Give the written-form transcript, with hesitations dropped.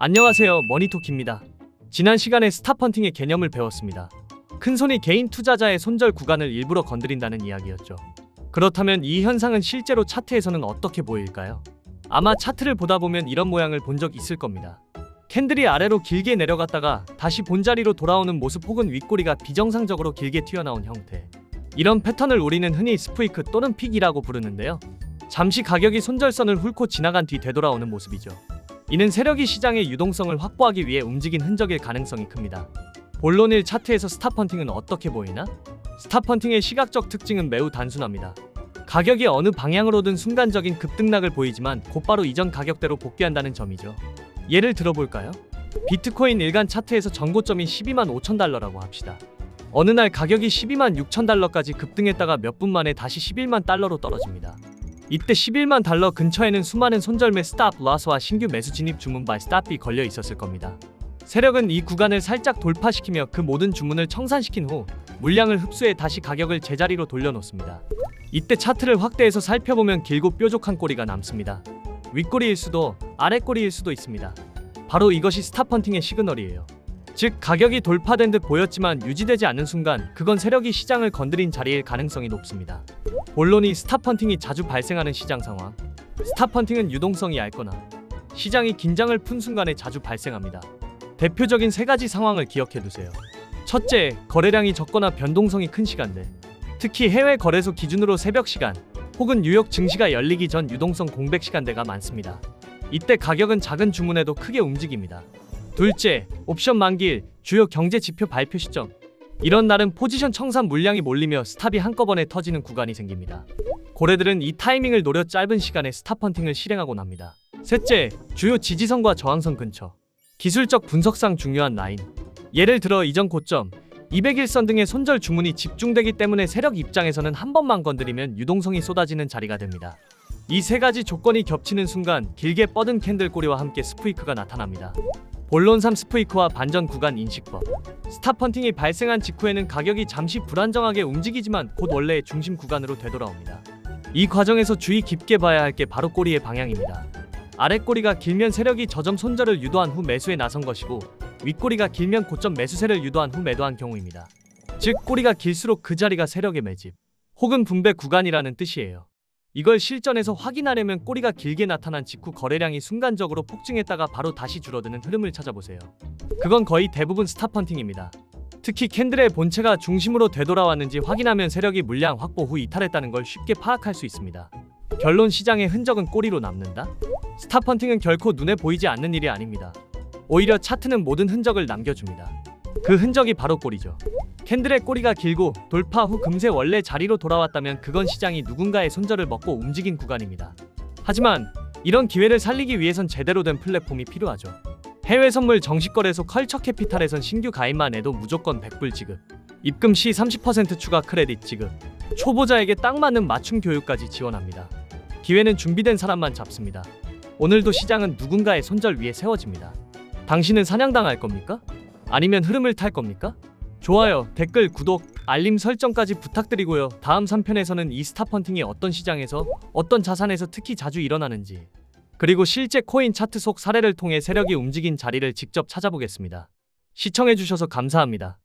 안녕하세요, 머니토키입니다. 지난 시간에 스탑펀팅의 개념을 배웠습니다. 큰손이 개인 투자자의 손절 구간을 일부러 건드린다는 이야기였죠. 그렇다면 이 현상은 실제로 차트에서는 어떻게 보일까요? 아마 차트를 보다 보면 이런 모양을 본 적 있을 겁니다. 캔들이 아래로 길게 내려갔다가 다시 본자리로 돌아오는 모습 혹은 윗꼬리가 비정상적으로 길게 튀어나온 형태. 이런 패턴을 우리는 흔히 스프이크 또는 픽이라고 부르는데요. 잠시 가격이 손절선을 훑고 지나간 뒤 되돌아오는 모습이죠. 이는 세력이 시장의 유동성을 확보하기 위해 움직인 흔적일 가능성이 큽니다. 본론일 차트에서 스탑펀팅은 어떻게 보이나? 스탑펀팅의 시각적 특징은 매우 단순합니다. 가격이 어느 방향으로든 순간적인 급등락을 보이지만 곧바로 이전 가격대로 복귀한다는 점이죠. 예를 들어볼까요? 비트코인 일간 차트에서 전고점이 12만 5천 달러라고 합시다. 어느 날 가격이 12만 6천 달러까지 급등했다가 몇 분 만에 다시 11만 달러로 떨어집니다. 이때 11만 달러 근처에는 수많은 손절매 스탑 로스와 신규 매수 진입 주문 바이 스탑이 걸려 있었을 겁니다. 세력은 이 구간을 살짝 돌파시키며 그 모든 주문을 청산시킨 후 물량을 흡수해 다시 가격을 제자리로 돌려놓습니다. 이때 차트를 확대해서 살펴보면 길고 뾰족한 꼬리가 남습니다. 윗꼬리일 수도 아랫꼬리일 수도 있습니다. 바로 이것이 스탑펀팅의 시그널이에요. 즉 가격이 돌파된 듯 보였지만 유지되지 않는 순간 그건 세력이 시장을 건드린 자리일 가능성이 높습니다. 본론이 스탑펀팅이 자주 발생하는 시장 상황. 스탑펀팅은 유동성이 얇거나 시장이 긴장을 푼 순간에 자주 발생합니다. 대표적인 세 가지 상황을 기억해두세요. 첫째, 거래량이 적거나 변동성이 큰 시간대. 특히 해외 거래소 기준으로 새벽 시간 혹은 뉴욕 증시가 열리기 전 유동성 공백 시간대가 많습니다. 이때 가격은 작은 주문에도 크게 움직입니다. 둘째, 옵션 만기일, 주요 경제 지표 발표 시점. 이런 날은 포지션 청산 물량이 몰리며 스탑이 한꺼번에 터지는 구간이 생깁니다. 고래들은 이 타이밍을 노려 짧은 시간에 스탑펀팅을 실행하곤 합니다. 셋째, 주요 지지선과 저항선 근처. 기술적 분석상 중요한 라인. 예를 들어 이전 고점, 200일선 등의 손절 주문이 집중되기 때문에 세력 입장에서는 한 번만 건드리면 유동성이 쏟아지는 자리가 됩니다. 이 세 가지 조건이 겹치는 순간 길게 뻗은 캔들 꼬리와 함께 스프이크가 나타납니다. 본론 3 스프이크와 반전 구간 인식법. 스탑펀팅이 발생한 직후에는 가격이 잠시 불안정하게 움직이지만 곧 원래의 중심 구간으로 되돌아옵니다. 이 과정에서 주의 깊게 봐야 할 게 바로 꼬리의 방향입니다. 아랫꼬리가 길면 세력이 저점 손절을 유도한 후 매수에 나선 것이고 윗꼬리가 길면 고점 매수세를 유도한 후 매도한 경우입니다. 즉 꼬리가 길수록 그 자리가 세력의 매집 혹은 분배 구간이라는 뜻이에요. 이걸 실전에서 확인하려면 꼬리가 길게 나타난 직후 거래량이 순간적으로 폭증했다가 바로 다시 줄어드는 흐름을 찾아보세요. 그건 거의 대부분 스탑펀팅입니다. 특히 캔들의 본체가 중심으로 되돌아왔는지 확인하면 세력이 물량 확보 후 이탈했다는 걸 쉽게 파악할 수 있습니다. 결론, 시장의 흔적은 꼬리로 남는다? 스탑펀팅은 결코 눈에 보이지 않는 일이 아닙니다. 오히려 차트는 모든 흔적을 남겨줍니다. 그 흔적이 바로 꼬리죠. 캔들의 꼬리가 길고 돌파 후 금세 원래 자리로 돌아왔다면 그건 시장이 누군가의 손절을 먹고 움직인 구간입니다. 하지만 이런 기회를 살리기 위해선 제대로 된 플랫폼이 필요하죠. 해외 선물 정식거래소 컬처캐피탈에선 신규 가입만 해도 무조건 100불 지급, 입금 시 30% 추가 크레딧 지급, 초보자에게 딱 맞는 맞춤 교육까지 지원합니다. 기회는 준비된 사람만 잡습니다. 오늘도 시장은 누군가의 손절 위에 세워집니다. 당신은 사냥당할 겁니까? 아니면 흐름을 탈 겁니까? 좋아요, 댓글, 구독, 알림 설정까지 부탁드리고요. 다음 3편에서는 이 스탑펀팅이 어떤 시장에서, 어떤 자산에서 특히 자주 일어나는지, 그리고 실제 코인 차트 속 사례를 통해 세력이 움직인 자리를 직접 찾아보겠습니다. 시청해주셔서 감사합니다.